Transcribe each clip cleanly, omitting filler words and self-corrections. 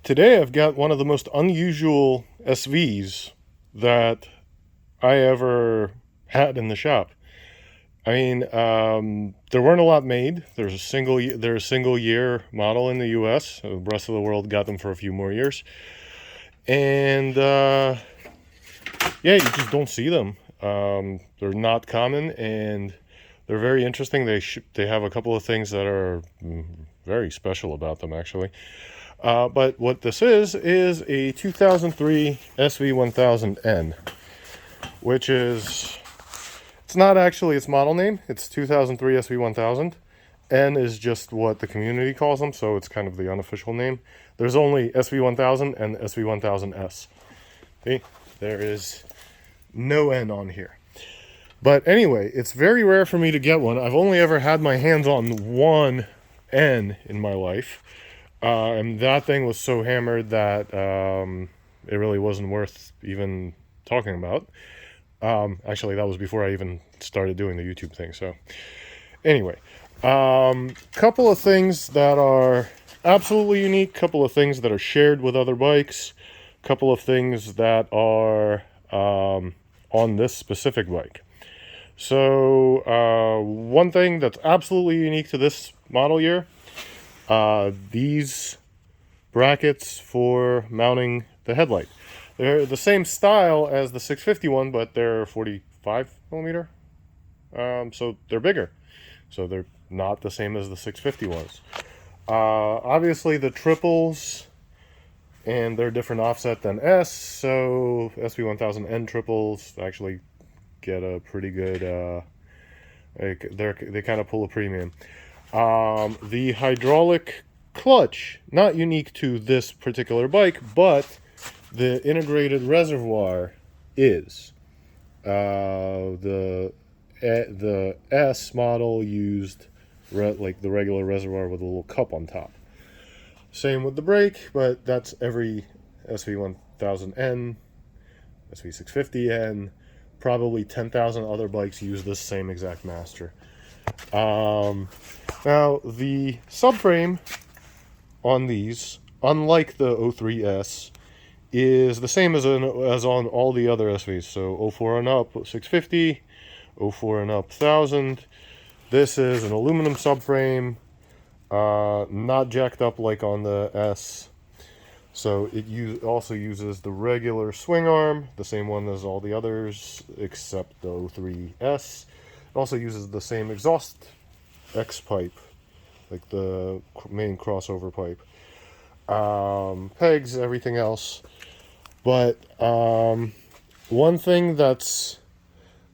Today I've got one of the most unusual SVs that I ever had in the shop. I mean, there weren't a lot made. They're a single year model in the US. The rest of the world got them for a few more years. And yeah, you just don't see them. They're not common, and they're very interesting. They have a couple of things that are very special about them, actually. But what this is a 2003 sv1000N, which is, it's not actually its model name. It's 2003 sv1000. N is just what the community calls them, so it's kind of the unofficial name. There's only sv1000 and sv1000S. See, there is no N on here. But anyway, it's very rare for me to get one. I've only ever had my hands on one N in my life. And that thing was so hammered that it really wasn't worth even talking about. Actually, that was before I even started doing the YouTube thing. So anyway, couple of things that are absolutely unique, couple of things that are shared with other bikes, couple of things that are on this specific bike. So one thing that's absolutely unique to this model year, these brackets for mounting the headlight. They're the same style as the 651, but they're 45 millimeter. So they're bigger. So they're not the same as the 650 was. Obviously the triples, and they're different offset than S, so sv1000N triples actually get a pretty good, they kind of pull a premium. The hydraulic clutch, not unique to this particular bike, but the integrated reservoir is. The S model used like the regular reservoir with a little cup on top. Same with the brake, but that's every sv1000N, sv650N, probably 10,000 other bikes use this same exact master. Now, the subframe on these, unlike the 03S, is the same as on all the other SVs. So 04 and up, 650, 04 and up, 1000. This is an aluminum subframe, not jacked up like on the S. So it also uses the regular swing arm, the same one as all the others, except the 03S. It also uses the same exhaust X pipe, like the main crossover pipe. Pegs, everything else. But one thing that's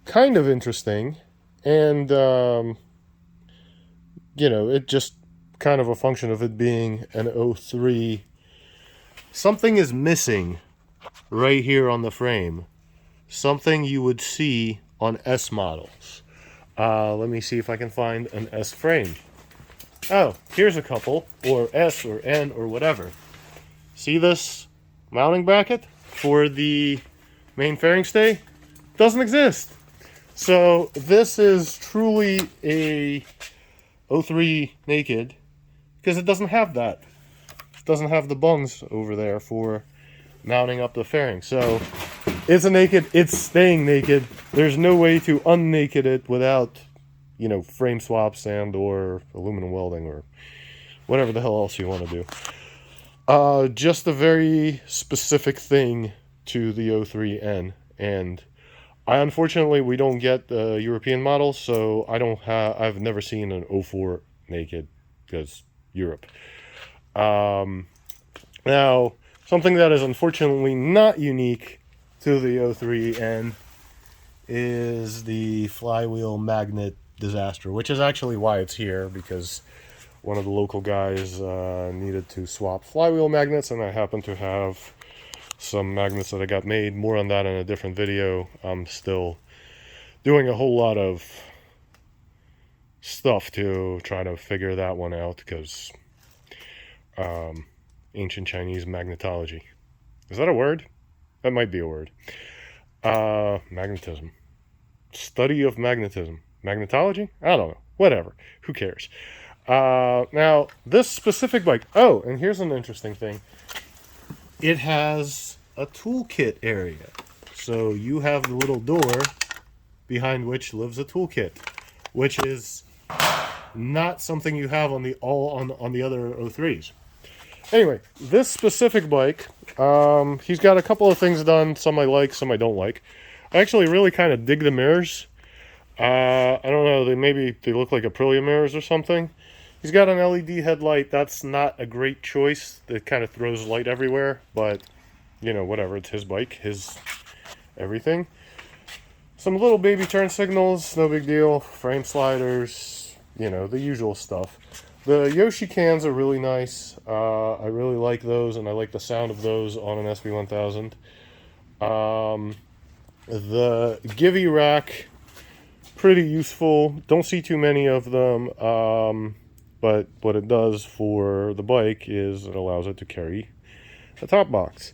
kind of interesting, and you know, it just kind of a function of it being an 03, something is missing right here on the frame. Something you would see on S models. Let me see if I can find an S frame. Oh, here's a couple, or S or N or whatever. See this mounting bracket for the main fairing stay? Doesn't exist. So this is truly a 03 naked, because it doesn't have that. It doesn't have the bungs over there for mounting up the fairing. So it's a naked, it's staying naked. There's no way to unnaked it without, you know, frame swaps and or aluminum welding or whatever the hell else you want to do. Just a very specific thing to the 03N, and unfortunately we don't get the European models, so I've never seen an 04 naked, because Europe. Now, something that is unfortunately not unique to the 03N is the flywheel magnet disaster, which is actually why it's here, because one of the local guys needed to swap flywheel magnets, and I happen to have some magnets that I got made. More on that in a different video. I'm still doing a whole lot of stuff to try to figure that one out, because ancient Chinese magnetology. Is that a word? That might be a word. Magnetism. Study of magnetism. Magnetology? I don't know. Whatever. Who cares? Now, this specific bike... Oh, and here's an interesting thing. it has a toolkit area. So you have the little door behind which lives a toolkit, which is not something you have on the other 03s. Anyway, this specific bike, he's got a couple of things done. Some I like, some I don't like. I actually really kind of dig the mirrors. I don't know, they look like Aprilia mirrors or something. He's got an LED headlight. That's not a great choice. It kind of throws light everywhere, but you know, whatever. It's his bike, his everything. Some little baby turn signals, no big deal. Frame sliders, you know, the usual stuff. The Yoshi cans are really nice. I really like those, and I like the sound of those on an sv1000. The Givi Rack, pretty useful. Don't see too many of them, but what it does for the bike is it allows it to carry a top box.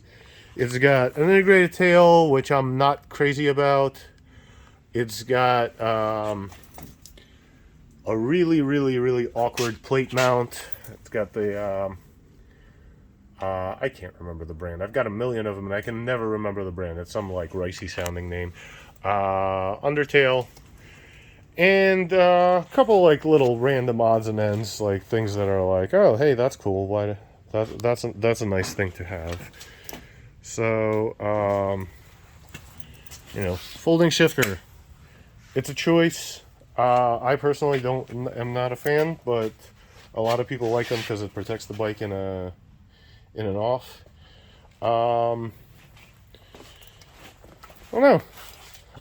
It's got an integrated tail, which I'm not crazy about. It's got a really awkward plate mount. It's got the I can't remember the brand. I've got a million of them and I can never remember the brand. It's some like ricey sounding name. Undertail, and a couple like little random odds and ends, like things that are like, oh hey, that's cool. Why that's a nice thing to have. So you know, folding shifter. It's a choice. I personally am not a fan, but a lot of people like them because it protects the bike in and off. I don't know.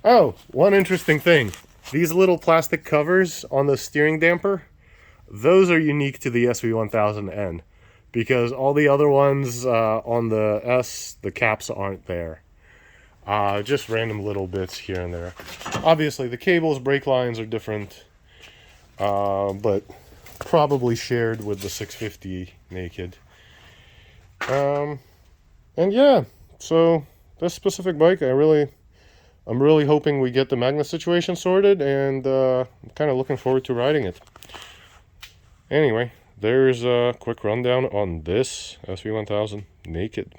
Oh, one interesting thing. These little plastic covers on the steering damper, those are unique to the sv1000N, because all the other ones on the S, the caps aren't there. Just random little bits here and there. Obviously, the cables, brake lines are different, but probably shared with the 650 naked. And yeah, so this specific bike, I'm really hoping we get the magnet situation sorted, and I'm kind of looking forward to riding it. Anyway, there's a quick rundown on this sv1000 naked.